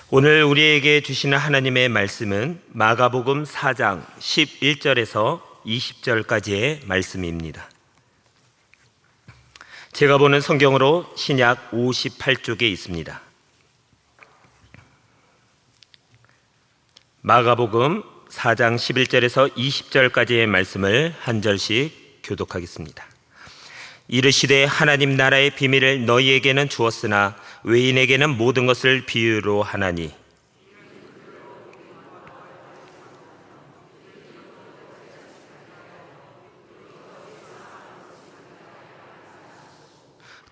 오늘 우리에게 주시는 하나님의 말씀은 마가복음 4장 11절에서 20절까지의 말씀입니다. 제가 보는 성경으로 신약 58쪽에 있습니다. 마가복음 4장 11절에서 20절까지의 말씀을 한 절씩 교독하겠습니다. 이르시되 하나님 나라의 비밀을 너희에게는 주었으나 외인에게는 모든 것을 비유로 하나니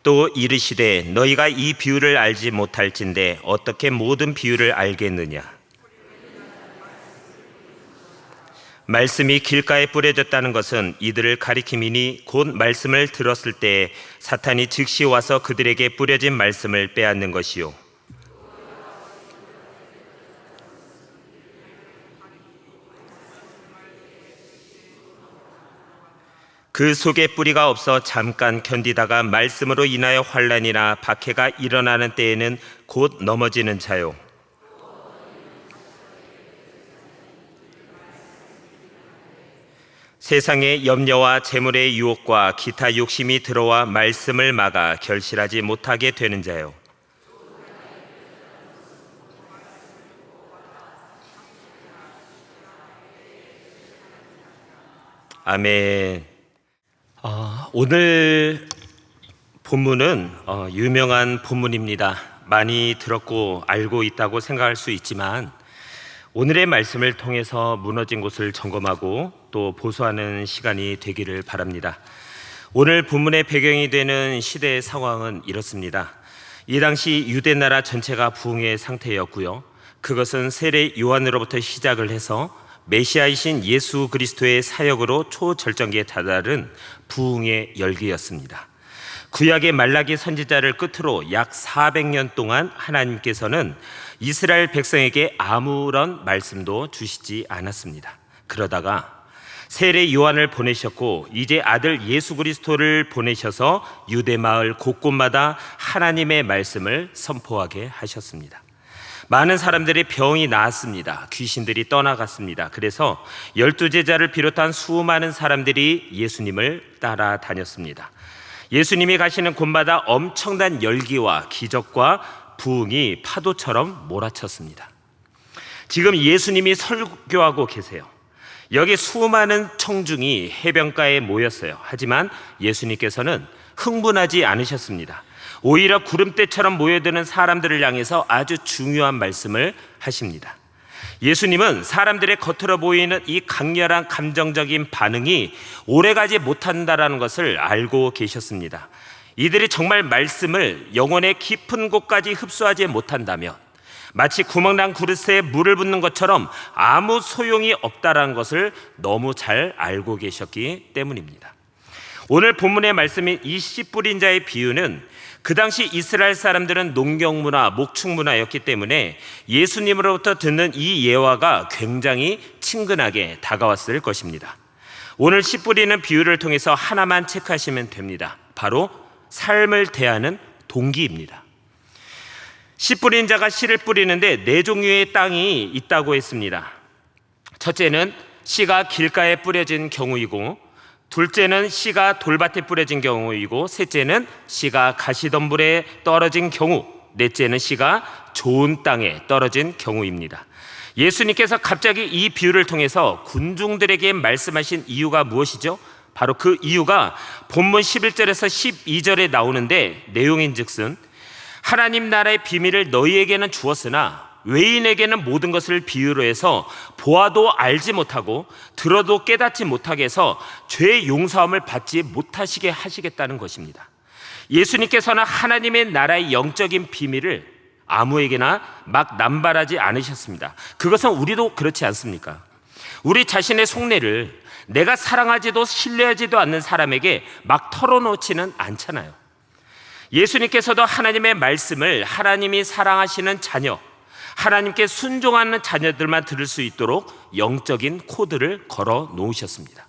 또 이르시되 너희가 이 비유를 알지 못할진대 어떻게 모든 비유를 알겠느냐. 말씀이 길가에 뿌려졌다는 것은 이들을 가리킴이니 곧 말씀을 들었을 때 사탄이 즉시 와서 그들에게 뿌려진 말씀을 빼앗는 것이요. 그 속에 뿌리가 없어 잠깐 견디다가 말씀으로 인하여 환난이나 박해가 일어나는 때에는 곧 넘어지는 자요. 세상의 염려와 재물의 유혹과 기타 욕심이 들어와 말씀을 막아 결실하지 못하게 되는 자요. 아멘. 오늘 본문은 유명한 본문입니다. 많이 들었고 알고 있다고 생각할 수 있지만 오늘의 말씀을 통해서 무너진 곳을 점검하고 또 보수하는 시간이 되기를 바랍니다. 오늘 본문의 배경이 되는 시대의 상황은 이렇습니다. 이 당시 유대 나라 전체가 부흥의 상태였고요. 그것은 세례 요한으로부터 시작을 해서 메시아이신 예수 그리스도의 사역으로 초절정기에 다다른 부흥의 열기였습니다. 구약의 말라기 선지자를 끝으로 약 400년 동안 하나님께서는 이스라엘 백성에게 아무런 말씀도 주시지 않았습니다. 그러다가 세례 요한을 보내셨고 이제 아들 예수 그리스도를 보내셔서 유대 마을 곳곳마다 하나님의 말씀을 선포하게 하셨습니다. 많은 사람들의 병이 나았습니다. 귀신들이 떠나갔습니다. 그래서 12제자를 비롯한 수많은 사람들이 예수님을 따라다녔습니다. 예수님이 가시는 곳마다 엄청난 열기와 기적과 부흥이 파도처럼 몰아쳤습니다. 지금 예수님이 설교하고 계세요. 여기 수많은 청중이 해변가에 모였어요. 하지만 예수님께서는 흥분하지 않으셨습니다. 오히려 구름대처럼 모여드는 사람들을 향해서 아주 중요한 말씀을 하십니다. 예수님은 사람들의 겉으로 보이는 이 강렬한 감정적인 반응이 오래가지 못한다는 것을 알고 계셨습니다. 이들이 정말 말씀을 영혼의 깊은 곳까지 흡수하지 못한다면 마치 구멍난 그릇에 물을 붓는 것처럼 아무 소용이 없다는 것을 너무 잘 알고 계셨기 때문입니다. 오늘 본문의 말씀인 이 씨 뿌린 자의 비유는 그 당시 이스라엘 사람들은 농경문화, 목축문화였기 때문에 예수님으로부터 듣는 이 예화가 굉장히 친근하게 다가왔을 것입니다. 오늘 씨 뿌리는 비유를 통해서 하나만 체크하시면 됩니다. 바로 삶을 대하는 동기입니다. 씨 뿌린 자가 씨를 뿌리는데 4종류의 땅이 있다고 했습니다. 첫째는 씨가 길가에 뿌려진 경우이고, 둘째는 씨가 돌밭에 뿌려진 경우이고, 셋째는 씨가 가시덤불에 떨어진 경우, 넷째는 씨가 좋은 땅에 떨어진 경우입니다. 예수님께서 갑자기 이 비유를 통해서 군중들에게 말씀하신 이유가 무엇이죠? 바로 그 이유가 본문 11절에서 12절에 나오는데 내용인즉슨 하나님 나라의 비밀을 너희에게는 주었으나 외인에게는 모든 것을 비유로 해서 보아도 알지 못하고 들어도 깨닫지 못하게 해서 죄의 용서함을 받지 못하시게 하시겠다는 것입니다. 예수님께서는 하나님의 나라의 영적인 비밀을 아무에게나 막 남발하지 않으셨습니다. 그것은 우리도 그렇지 않습니까? 우리 자신의 속내를 내가 사랑하지도 신뢰하지도 않는 사람에게 막 털어놓지는 않잖아요. 예수님께서도 하나님의 말씀을 하나님이 사랑하시는 자녀, 하나님께 순종하는 자녀들만 들을 수 있도록 영적인 코드를 걸어 놓으셨습니다.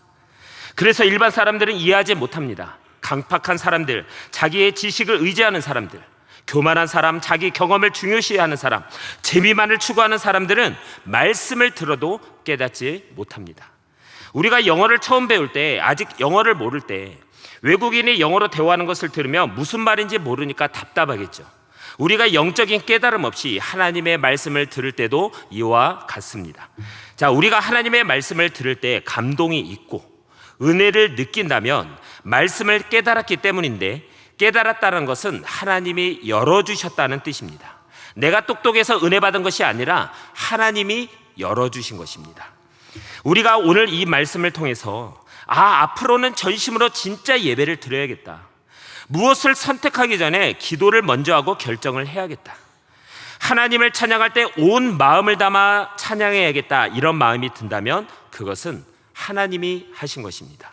그래서 일반 사람들은 이해하지 못합니다. 강팍한 사람들, 자기의 지식을 의지하는 사람들, 교만한 사람, 자기 경험을 중요시하는 사람, 재미만을 추구하는 사람들은 말씀을 들어도 깨닫지 못합니다. 우리가 영어를 처음 배울 때, 아직 영어를 모를 때 외국인이 영어로 대화하는 것을 들으면 무슨 말인지 모르니까 답답하겠죠. 우리가 영적인 깨달음 없이 하나님의 말씀을 들을 때도 이와 같습니다. 자, 우리가 하나님의 말씀을 들을 때 감동이 있고 은혜를 느낀다면 말씀을 깨달았기 때문인데, 깨달았다는 것은 하나님이 열어주셨다는 뜻입니다. 내가 똑똑해서 은혜 받은 것이 아니라 하나님이 열어주신 것입니다. 우리가 오늘 이 말씀을 통해서 앞으로는 전심으로 진짜 예배를 드려야겠다, 무엇을 선택하기 전에 기도를 먼저 하고 결정을 해야겠다, 하나님을 찬양할 때 온 마음을 담아 찬양해야겠다, 이런 마음이 든다면 그것은 하나님이 하신 것입니다.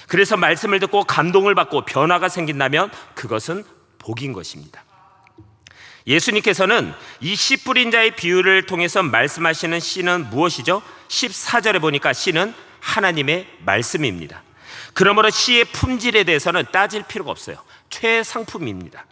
그래서 말씀을 듣고 감동을 받고 변화가 생긴다면 그것은 복인 것입니다. 예수님께서는 이 씨 뿌린 자의 비유를 통해서 말씀하시는 씨는 무엇이죠? 14절에 보니까 씨는 하나님의 말씀입니다. 그러므로 씨의 품질에 대해서는 따질 필요가 없어요. 최상품입니다.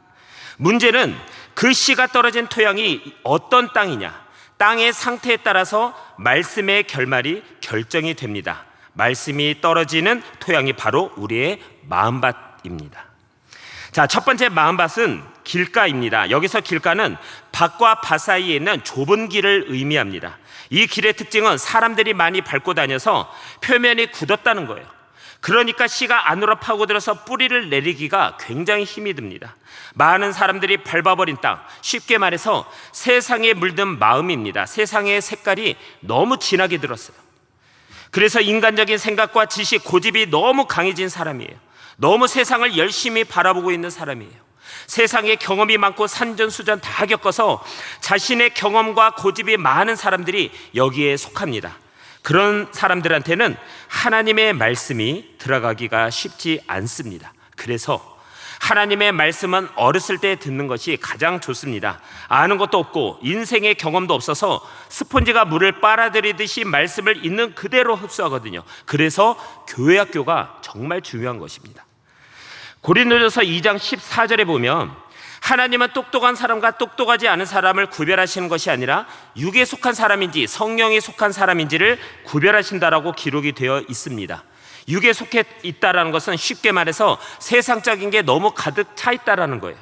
문제는 그 씨가 떨어진 토양이 어떤 땅이냐, 땅의 상태에 따라서 말씀의 결말이 결정이 됩니다. 말씀이 떨어지는 토양이 바로 우리의 마음밭입니다. 자, 첫 번째 마음밭은 길가입니다. 여기서 길가는 밭과 밭 사이에 있는 좁은 길을 의미합니다. 이 길의 특징은 사람들이 많이 밟고 다녀서 표면이 굳었다는 거예요. 그러니까 씨가 안으로 파고들어서 뿌리를 내리기가 굉장히 힘이 듭니다. 많은 사람들이 밟아버린 땅, 쉽게 말해서 세상에 물든 마음입니다. 세상의 색깔이 너무 진하게 들었어요. 그래서 인간적인 생각과 지식, 고집이 너무 강해진 사람이에요. 너무 세상을 열심히 바라보고 있는 사람이에요. 세상에 경험이 많고 산전수전 다 겪어서 자신의 경험과 고집이 많은 사람들이 여기에 속합니다. 그런 사람들한테는 하나님의 말씀이 들어가기가 쉽지 않습니다. 그래서 하나님의 말씀은 어렸을 때 듣는 것이 가장 좋습니다. 아는 것도 없고 인생의 경험도 없어서 스폰지가 물을 빨아들이듯이 말씀을 있는 그대로 흡수하거든요. 그래서 교회 학교가 정말 중요한 것입니다. 고린도전서 2장 14절에 보면 하나님은 똑똑한 사람과 똑똑하지 않은 사람을 구별하시는 것이 아니라 육에 속한 사람인지 성령에 속한 사람인지를 구별하신다라고 기록이 되어 있습니다. 육에 속해 있다라는 것은 쉽게 말해서 세상적인 게 너무 가득 차 있다라는 거예요.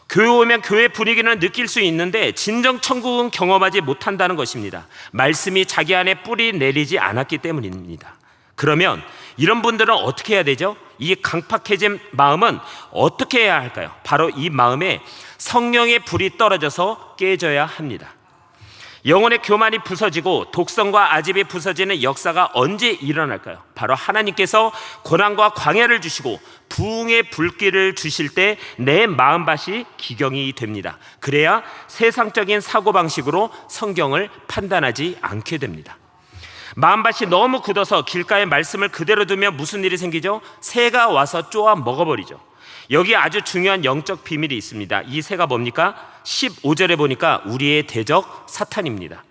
교회 오면 교회 분위기는 느낄 수 있는데 진정 천국은 경험하지 못한다는 것입니다. 말씀이 자기 안에 뿌리 내리지 않았기 때문입니다. 그러면 이런 분들은 어떻게 해야 되죠? 이 강팍해진 마음은 어떻게 해야 할까요? 바로 이 마음에 성령의 불이 떨어져서 깨져야 합니다. 영혼의 교만이 부서지고 독성과 아집이 부서지는 역사가 언제 일어날까요? 바로 하나님께서 고난과 광야를 주시고 부흥의 불길을 주실 때 내 마음밭이 기경이 됩니다. 그래야 세상적인 사고방식으로 성경을 판단하지 않게 됩니다. 마음밭이 너무 굳어서 길가에 말씀을 그대로 두면 무슨 일이 생기죠? 새가 와서 쪼아 먹어버리죠. 여기 아주 중요한 영적 비밀이 있습니다. 이 새가 뭡니까? 15절에 보니까 우리의 대적 사탄입니다.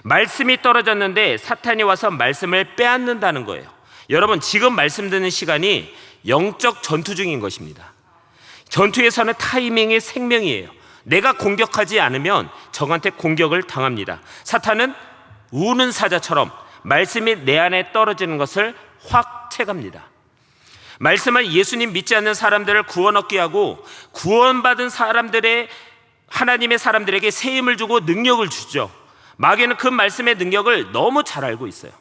말씀이 떨어졌는데 사탄이 와서 말씀을 빼앗는다는 거예요. 여러분, 지금 말씀 듣는 시간이 영적 전투 중인 것입니다. 전투에서는 타이밍이 생명이에요. 내가 공격하지 않으면 적한테 공격을 당합니다. 사탄은 우는 사자처럼 말씀이 내 안에 떨어지는 것을 확 채갑니다. 말씀은 예수님 믿지 않는 사람들을 구원 얻게 하고 구원받은 사람들의 하나님의 사람들에게 새 힘을 주고 능력을 주죠. 마귀는 그 말씀의 능력을 너무 잘 알고 있어요.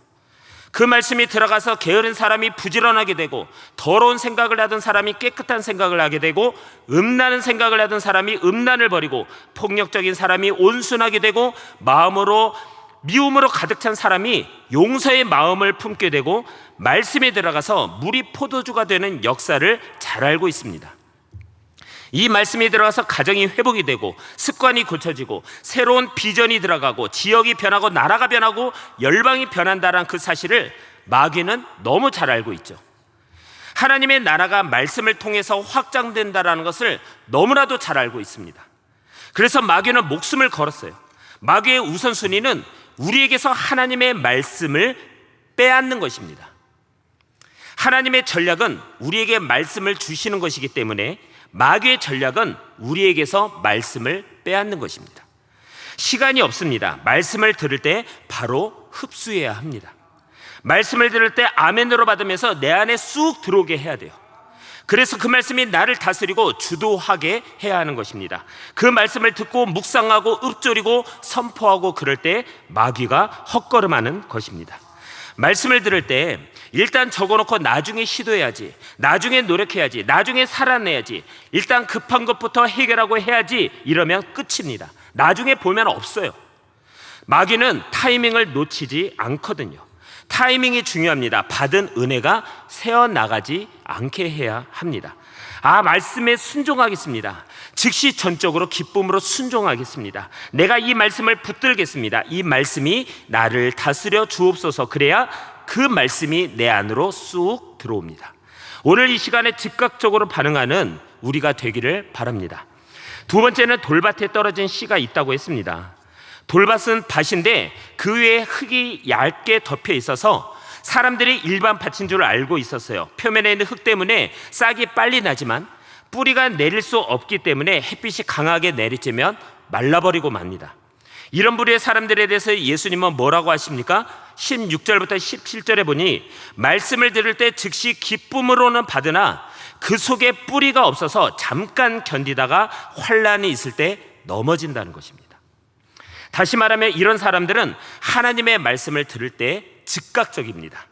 그 말씀이 들어가서 게으른 사람이 부지런하게 되고 더러운 생각을 하던 사람이 깨끗한 생각을 하게 되고 음란한 생각을 하던 사람이 음란을 버리고 폭력적인 사람이 온순하게 되고 마음으로 미움으로 가득 찬 사람이 용서의 마음을 품게 되고 말씀에 들어가서 물이 포도주가 되는 역사를 잘 알고 있습니다. 이 말씀이 들어가서 가정이 회복이 되고 습관이 고쳐지고 새로운 비전이 들어가고 지역이 변하고 나라가 변하고 열방이 변한다는 그 사실을 마귀는 너무 잘 알고 있죠. 하나님의 나라가 말씀을 통해서 확장된다는 것을 너무나도 잘 알고 있습니다. 그래서 마귀는 목숨을 걸었어요. 마귀의 우선순위는 우리에게서 하나님의 말씀을 빼앗는 것입니다. 하나님의 전략은 우리에게 말씀을 주시는 것이기 때문에 마귀의 전략은 우리에게서 말씀을 빼앗는 것입니다. 시간이 없습니다. 말씀을 들을 때 바로 흡수해야 합니다. 말씀을 들을 때 아멘으로 받으면서 내 안에 쑥 들어오게 해야 돼요. 그래서 그 말씀이 나를 다스리고 주도하게 해야 하는 것입니다. 그 말씀을 듣고 묵상하고 읊조리고 선포하고 그럴 때 마귀가 헛걸음하는 것입니다. 말씀을 들을 때 일단 적어놓고 나중에 시도해야지, 나중에 노력해야지, 나중에 살아내야지, 일단 급한 것부터 해결하고 해야지, 이러면 끝입니다. 나중에 보면 없어요. 마귀는 타이밍을 놓치지 않거든요. 타이밍이 중요합니다. 받은 은혜가 새어나가지 않게 해야 합니다. 말씀에 순종하겠습니다. 즉시 전적으로 기쁨으로 순종하겠습니다. 내가 이 말씀을 붙들겠습니다. 이 말씀이 나를 다스려 주옵소서. 그래야 그 말씀이 내 안으로 쑥 들어옵니다. 오늘 이 시간에 즉각적으로 반응하는 우리가 되기를 바랍니다. 두 번째는 돌밭에 떨어진 씨가 있다고 했습니다. 돌밭은 밭인데 그 위에 흙이 얇게 덮여 있어서 사람들이 일반 밭인 줄 알고 있었어요. 표면에 있는 흙 때문에 싹이 빨리 나지만 뿌리가 내릴 수 없기 때문에 햇빛이 강하게 내리쬐면 말라버리고 맙니다. 이런 부류의 사람들에 대해서 예수님은 뭐라고 하십니까? 16절부터 17절에 보니 말씀을 들을 때 즉시 기쁨으로는 받으나 그 속에 뿌리가 없어서 잠깐 견디다가 환난이 있을 때 넘어진다는 것입니다. 다시 말하면 이런 사람들은 하나님의 말씀을 들을 때 즉각적입니다.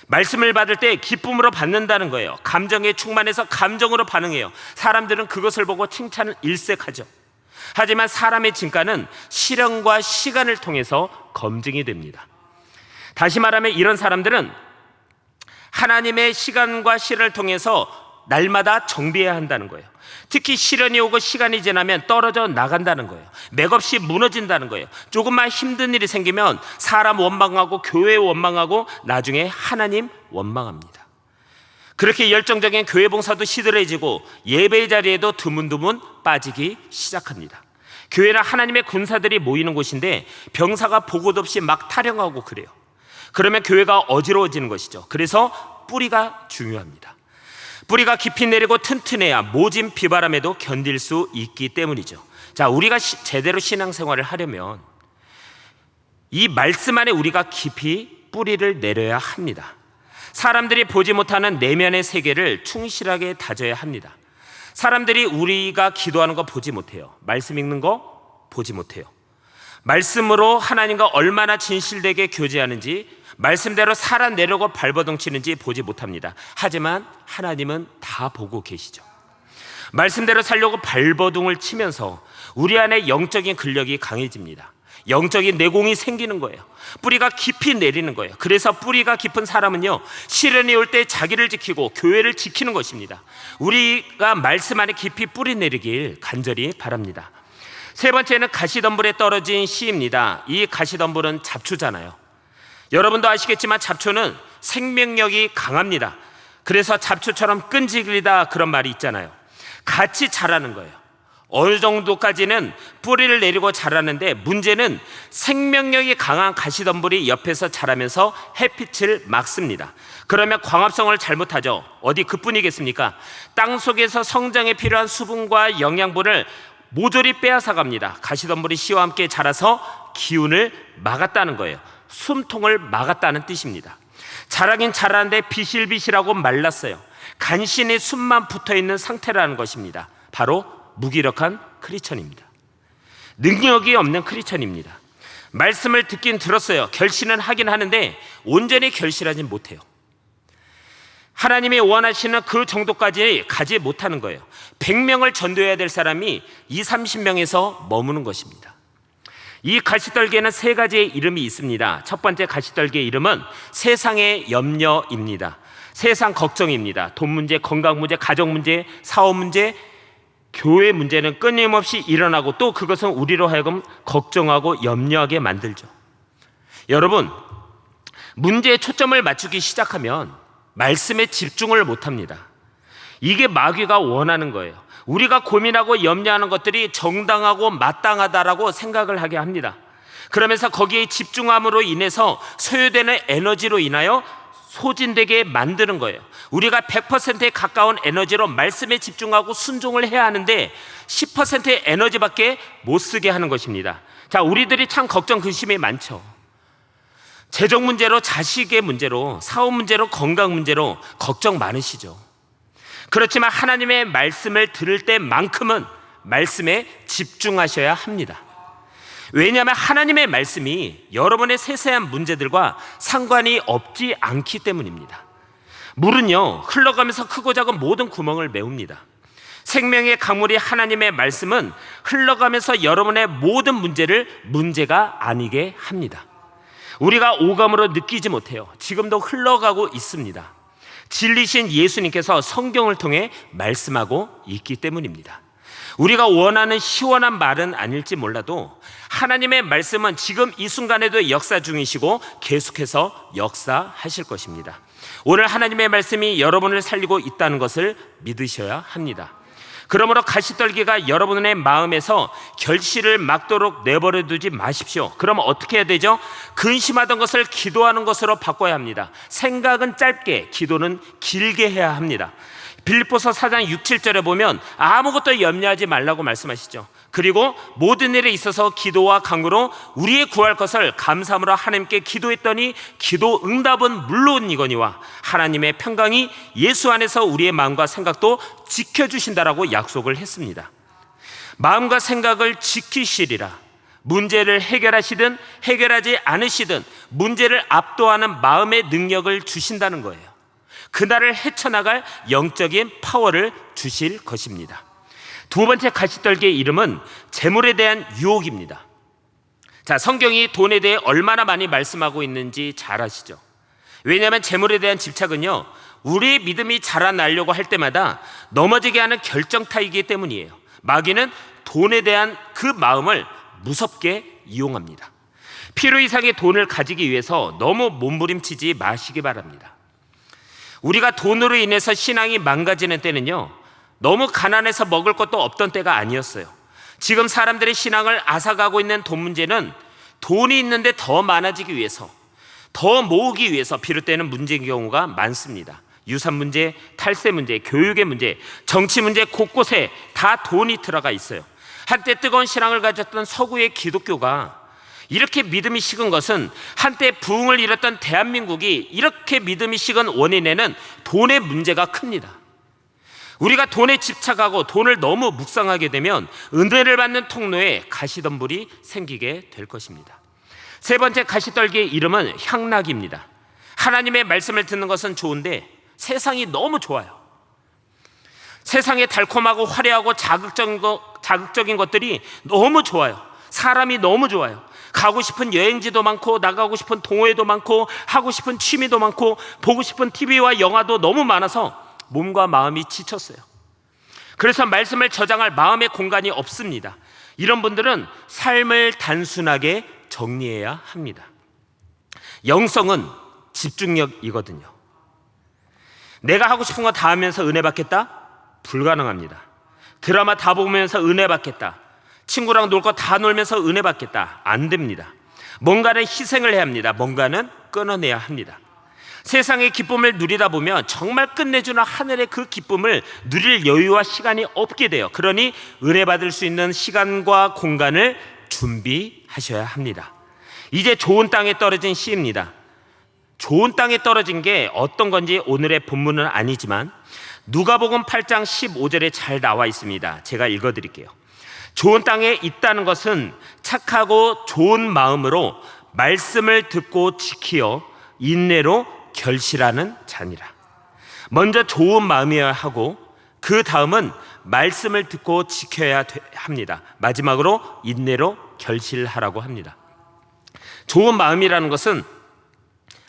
말씀을 받을 때 기쁨으로 받는다는 거예요. 감정에 충만해서 감정으로 반응해요. 사람들은 그것을 보고 칭찬을 일색하죠. 하지만 사람의 진가는 실현과 시간을 통해서 검증이 됩니다. 다시 말하면 이런 사람들은 하나님의 시간과 시를 통해서 날마다 정비해야 한다는 거예요. 특히 시련이 오고 시간이 지나면 떨어져 나간다는 거예요. 맥없이 무너진다는 거예요. 조금만 힘든 일이 생기면 사람 원망하고 교회 원망하고 나중에 하나님 원망합니다. 그렇게 열정적인 교회 봉사도 시들해지고 예배의 자리에도 드문드문 빠지기 시작합니다. 교회는 하나님의 군사들이 모이는 곳인데 병사가 보고도 없이 막 타령하고 그래요. 그러면 교회가 어지러워지는 것이죠. 그래서 뿌리가 중요합니다. 뿌리가 깊이 내리고 튼튼해야 모진 비바람에도 견딜 수 있기 때문이죠. 자, 우리가 제대로 신앙생활을 하려면 이 말씀 안에 우리가 깊이 뿌리를 내려야 합니다. 사람들이 보지 못하는 내면의 세계를 충실하게 다져야 합니다. 사람들이 우리가 기도하는 거 보지 못해요. 말씀 읽는 거 보지 못해요. 말씀으로 하나님과 얼마나 진실되게 교제하는지, 말씀대로 살아내려고 발버둥 치는지 보지 못합니다. 하지만 하나님은 다 보고 계시죠. 말씀대로 살려고 발버둥을 치면서 우리 안에 영적인 근력이 강해집니다. 영적인 내공이 생기는 거예요. 뿌리가 깊이 내리는 거예요. 그래서 뿌리가 깊은 사람은요, 시련이 올 때 자기를 지키고 교회를 지키는 것입니다. 우리가 말씀 안에 깊이 뿌리 내리길 간절히 바랍니다. 세 번째는 가시덤불에 떨어진 씨입니다. 이 가시덤불은 잡초잖아요. 여러분도 아시겠지만 잡초는 생명력이 강합니다. 그래서 잡초처럼 끈질기다 그런 말이 있잖아요. 같이 자라는 거예요. 어느 정도까지는 뿌리를 내리고 자라는데 문제는 생명력이 강한 가시덤불이 옆에서 자라면서 햇빛을 막습니다. 그러면 광합성을 잘못하죠. 어디 그뿐이겠습니까? 땅 속에서 성장에 필요한 수분과 영양분을 모조리 빼앗아 갑니다. 가시덤불이 씨와 함께 자라서 기운을 막았다는 거예요. 숨통을 막았다는 뜻입니다. 자라긴 자라는데 비실비실하고 말랐어요. 간신히 숨만 붙어있는 상태라는 것입니다. 바로 무기력한 크리스천입니다. 능력이 없는 크리스천입니다. 말씀을 듣긴 들었어요. 결실은 하긴 하는데 온전히 결실하진 못해요. 하나님이 원하시는 그 정도까지 가지 못하는 거예요. 100명을 전도해야 될 사람이 20-30명에서 머무는 것입니다. 이 가시떨기에는 세 가지의 이름이 있습니다. 첫 번째 가시떨기의 이름은 세상의 염려입니다. 세상 걱정입니다. 돈 문제, 건강 문제, 가정 문제, 사업 문제, 교회 문제는 끊임없이 일어나고 또 그것은 우리로 하여금 걱정하고 염려하게 만들죠. 여러분, 문제에 초점을 맞추기 시작하면 말씀에 집중을 못합니다. 이게 마귀가 원하는 거예요. 우리가 고민하고 염려하는 것들이 정당하고 마땅하다라고 생각을 하게 합니다. 그러면서 거기에 집중함으로 인해서 소요되는 에너지로 인하여 소진되게 만드는 거예요. 우리가 100%에 가까운 에너지로 말씀에 집중하고 순종을 해야 하는데 10%의 에너지밖에 못 쓰게 하는 것입니다. 자, 우리들이 참 걱정 근심이 많죠. 재정 문제로, 자식의 문제로, 사업 문제로, 건강 문제로 걱정 많으시죠. 그렇지만 하나님의 말씀을 들을 때만큼은 말씀에 집중하셔야 합니다. 왜냐하면 하나님의 말씀이 여러분의 세세한 문제들과 상관이 없지 않기 때문입니다. 물은요, 흘러가면서 크고 작은 모든 구멍을 메웁니다. 생명의 강물이 하나님의 말씀은 흘러가면서 여러분의 모든 문제를 문제가 아니게 합니다. 우리가 오감으로 느끼지 못해요. 지금도 흘러가고 있습니다. 진리신 예수님께서 성경을 통해 말씀하고 있기 때문입니다. 우리가 원하는 시원한 말은 아닐지 몰라도 하나님의 말씀은 지금 이 순간에도 역사 중이시고 계속해서 역사하실 것입니다. 오늘 하나님의 말씀이 여러분을 살리고 있다는 것을 믿으셔야 합니다. 그러므로 가시떨기가 여러분의 마음에서 결실을 막도록 내버려 두지 마십시오. 그럼 어떻게 해야 되죠? 근심하던 것을 기도하는 것으로 바꿔야 합니다. 생각은 짧게, 기도는 길게 해야 합니다. 빌립보서 4장 6, 7절에 보면 아무것도 염려하지 말라고 말씀하시죠. 그리고 모든 일에 있어서 기도와 간구로 우리의 구할 것을 감사함으로 하나님께 기도했더니 기도 응답은 물론이거니와 하나님의 평강이 예수 안에서 우리의 마음과 생각도 지켜주신다라고 약속을 했습니다. 마음과 생각을 지키시리라. 문제를 해결하시든 해결하지 않으시든 문제를 압도하는 마음의 능력을 주신다는 거예요. 그날을 헤쳐나갈 영적인 파워를 주실 것입니다. 두 번째 가시떨기의 이름은 재물에 대한 유혹입니다. 자, 성경이 돈에 대해 얼마나 많이 말씀하고 있는지 잘 아시죠? 왜냐하면 재물에 대한 집착은요, 우리의 믿음이 자라나려고 할 때마다 넘어지게 하는 결정타이기 때문이에요. 마귀는 돈에 대한 그 마음을 무섭게 이용합니다. 필요 이상의 돈을 가지기 위해서 너무 몸부림치지 마시기 바랍니다. 우리가 돈으로 인해서 신앙이 망가지는 때는요, 너무 가난해서 먹을 것도 없던 때가 아니었어요. 지금 사람들의 신앙을 앗아가고 있는 돈 문제는 돈이 있는데 더 많아지기 위해서, 더 모으기 위해서 비롯되는 문제인 경우가 많습니다. 유산 문제, 탈세 문제, 교육의 문제, 정치 문제, 곳곳에 다 돈이 들어가 있어요. 한때 뜨거운 신앙을 가졌던 서구의 기독교가 이렇게 믿음이 식은 것은 한때 부흥을 이뤘던 대한민국이 이렇게 믿음이 식은 원인에는 돈의 문제가 큽니다. 우리가 돈에 집착하고 돈을 너무 묵상하게 되면 은혜를 받는 통로에 가시덤불이 생기게 될 것입니다. 세 번째 가시떨기의 이름은 향락입니다. 하나님의 말씀을 듣는 것은 좋은데 세상이 너무 좋아요. 세상에 달콤하고 화려하고 자극적인 것들이 너무 좋아요. 사람이 너무 좋아요. 가고 싶은 여행지도 많고, 나가고 싶은 동호회도 많고, 하고 싶은 취미도 많고, 보고 싶은 TV와 영화도 너무 많아서 몸과 마음이 지쳤어요. 그래서 말씀을 저장할 마음의 공간이 없습니다. 이런 분들은 삶을 단순하게 정리해야 합니다. 영성은 집중력이거든요. 내가 하고 싶은 거 다 하면서 은혜 받겠다? 불가능합니다. 드라마 다 보면서 은혜 받겠다, 친구랑 놀 거 다 놀면서 은혜 받겠다, 안 됩니다. 뭔가는 희생을 해야 합니다. 뭔가는 끊어내야 합니다. 세상의 기쁨을 누리다 보면 정말 끝내주는 하늘의 그 기쁨을 누릴 여유와 시간이 없게 돼요. 그러니 은혜 받을 수 있는 시간과 공간을 준비하셔야 합니다. 이제 좋은 땅에 떨어진 씨입니다. 좋은 땅에 떨어진 게 어떤 건지 오늘의 본문은 아니지만 누가복음 8장 15절에 잘 나와 있습니다. 제가 읽어드릴게요. 좋은 땅에 있다는 것은 착하고 좋은 마음으로 말씀을 듣고 지키어 인내로 결실하는 자니라. 먼저 좋은 마음이어야 하고 그 다음은 말씀을 듣고 지켜야 합니다. 마지막으로 인내로 결실하라고 합니다. 좋은 마음이라는 것은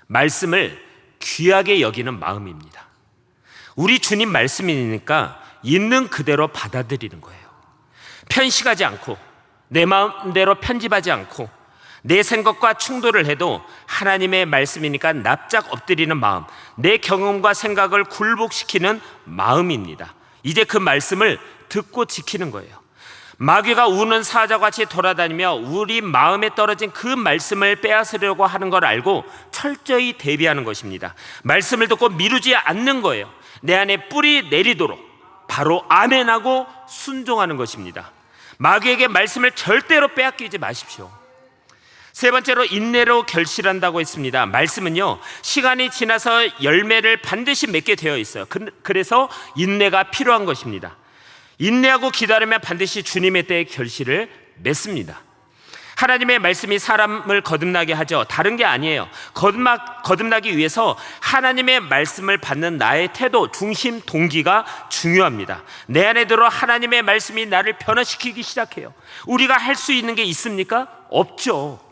말씀을 귀하게 여기는 마음입니다. 우리 주님 말씀이니까 있는 그대로 받아들이는 거예요. 편식하지 않고 내 마음대로 편집하지 않고 내 생각과 충돌을 해도 하나님의 말씀이니까 납작 엎드리는 마음, 내 경험과 생각을 굴복시키는 마음입니다. 이제 그 말씀을 듣고 지키는 거예요. 마귀가 우는 사자같이 돌아다니며 우리 마음에 떨어진 그 말씀을 빼앗으려고 하는 걸 알고 철저히 대비하는 것입니다. 말씀을 듣고 미루지 않는 거예요. 내 안에 뿌리 내리도록 바로 아멘하고 순종하는 것입니다. 마귀에게 말씀을 절대로 빼앗기지 마십시오. 세 번째로 인내로 결실한다고 했습니다. 말씀은요, 시간이 지나서 열매를 반드시 맺게 되어 있어요. 그래서 인내가 필요한 것입니다. 인내하고 기다리면 반드시 주님의 때에 결실을 맺습니다. 하나님의 말씀이 사람을 거듭나게 하죠. 다른 게 아니에요. 거듭나기 위해서 하나님의 말씀을 받는 나의 태도, 중심, 동기가 중요합니다. 내 안에 들어 하나님의 말씀이 나를 변화시키기 시작해요. 우리가 할 수 있는 게 있습니까? 없죠.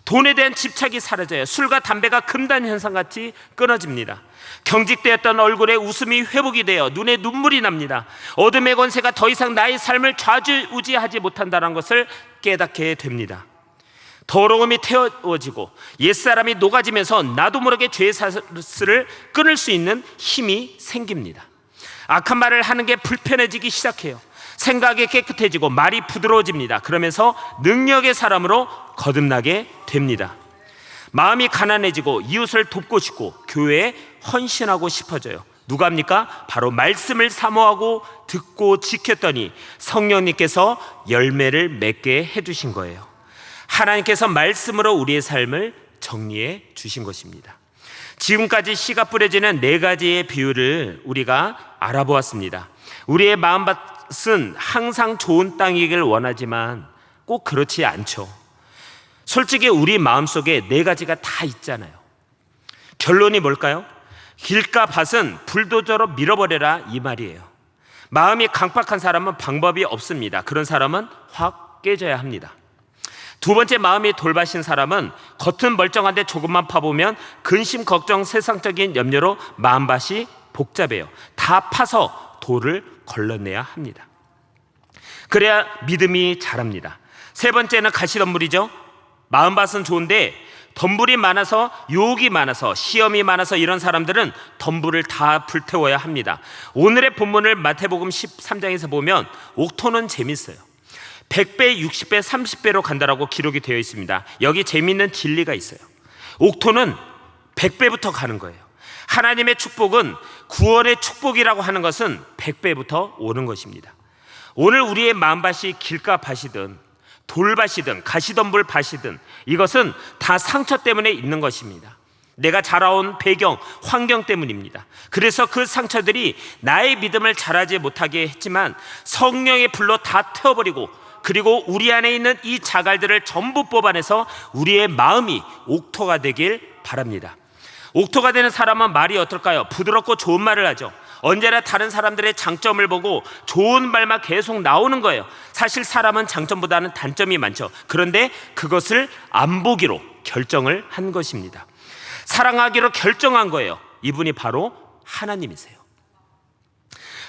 돈에 대한 집착이 사라져요. 술과 담배가 금단 현상같이 끊어집니다. 경직되었던 얼굴에 웃음이 회복이 되어 눈에 눈물이 납니다. 어둠의 권세가 더 이상 나의 삶을 좌지우지하지 못한다는 것을 깨닫게 됩니다. 더러움이 태워지고 옛사람이 녹아지면서 나도 모르게 죄의 사슬을 끊을 수 있는 힘이 생깁니다. 악한 말을 하는 게 불편해지기 시작해요. 생각이 깨끗해지고 말이 부드러워집니다. 그러면서 능력의 사람으로 거듭나게 됩니다. 마음이 가난해지고 이웃을 돕고 싶고 교회에 헌신하고 싶어져요. 누가 합니까? 바로 말씀을 사모하고 듣고 지켰더니 성령님께서 열매를 맺게 해주신 거예요. 하나님께서 말씀으로 우리의 삶을 정리해 주신 것입니다. 지금까지 씨가 뿌려지는 네 가지의 비유를 우리가 알아보았습니다. 우리의 마음밭은 항상 좋은 땅이길 원하지만 꼭 그렇지 않죠. 솔직히 우리 마음속에 네 가지가 다 있잖아요. 결론이 뭘까요? 길가 밭은 불도저로 밀어버려라, 이 말이에요. 마음이 강팍한 사람은 방법이 없습니다. 그런 사람은 확 깨져야 합니다. 두 번째, 마음이 돌밭인 사람은 겉은 멀쩡한데 조금만 파보면 근심, 걱정, 세상적인 염려로 마음밭이 복잡해요. 다 파서 돌을 걸러내야 합니다. 그래야 믿음이 자랍니다. 세 번째는 가시덤불이죠. 마음밭은 좋은데 덤불이 많아서, 유혹이 많아서, 시험이 많아서 이런 사람들은 덤불을 다 불태워야 합니다. 오늘의 본문을 마태복음 13장에서 보면 옥토는 재밌어요. 100배, 60배, 30배로 간다라고 기록이 되어 있습니다. 여기 재미있는 진리가 있어요. 옥토는 100배부터 가는 거예요. 하나님의 축복은, 구원의 축복이라고 하는 것은 100배부터 오는 것입니다. 오늘 우리의 마음밭이 길가밭이든 돌밭이든 가시덤불 밭이든 이것은 다 상처 때문에 있는 것입니다. 내가 자라온 배경, 환경 때문입니다. 그래서 그 상처들이 나의 믿음을 자라지 못하게 했지만 성령의 불로 다 태워버리고, 그리고 우리 안에 있는 이 자갈들을 전부 뽑아내서 우리의 마음이 옥토가 되길 바랍니다. 옥토가 되는 사람은 말이 어떨까요? 부드럽고 좋은 말을 하죠. 언제나 다른 사람들의 장점을 보고 좋은 말만 계속 나오는 거예요. 사실 사람은 장점보다는 단점이 많죠. 그런데 그것을 안 보기로 결정을 한 것입니다. 사랑하기로 결정한 거예요. 이분이 바로 하나님이세요.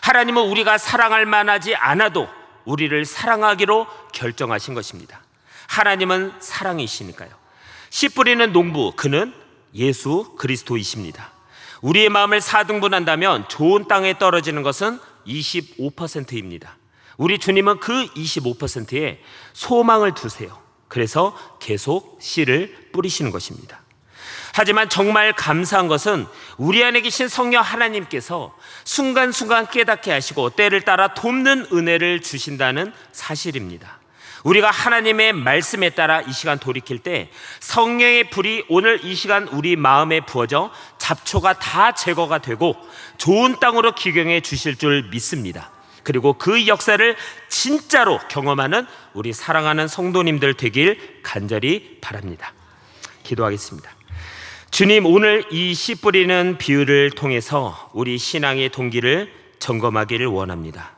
하나님은 우리가 사랑할 만하지 않아도 우리를 사랑하기로 결정하신 것입니다. 하나님은 사랑이시니까요. 씨 뿌리는 농부, 그는 예수 그리스도이십니다. 우리의 마음을 4등분한다면 좋은 땅에 떨어지는 것은 25%입니다. 우리 주님은 그 25%에 소망을 두세요. 그래서 계속 씨를 뿌리시는 것입니다. 하지만 정말 감사한 것은 우리 안에 계신 성령 하나님께서 순간순간 깨닫게 하시고 때를 따라 돕는 은혜를 주신다는 사실입니다. 우리가 하나님의 말씀에 따라 이 시간 돌이킬 때 성령의 불이 오늘 이 시간 우리 마음에 부어져 잡초가 다 제거가 되고 좋은 땅으로 기경해 주실 줄 믿습니다. 그리고 그 역사를 진짜로 경험하는 우리 사랑하는 성도님들 되길 간절히 바랍니다. 기도하겠습니다. 주님, 오늘 이 씨 뿌리는 비유를 통해서 우리 신앙의 동기를 점검하기를 원합니다.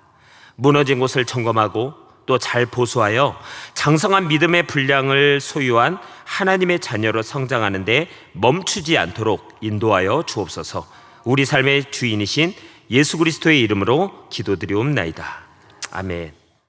무너진 곳을 점검하고 또 잘 보수하여 장성한 믿음의 분량을 소유한 하나님의 자녀로 성장하는 데 멈추지 않도록 인도하여 주옵소서. 우리 삶의 주인이신 예수 그리스도의 이름으로 기도드리옵나이다. 아멘.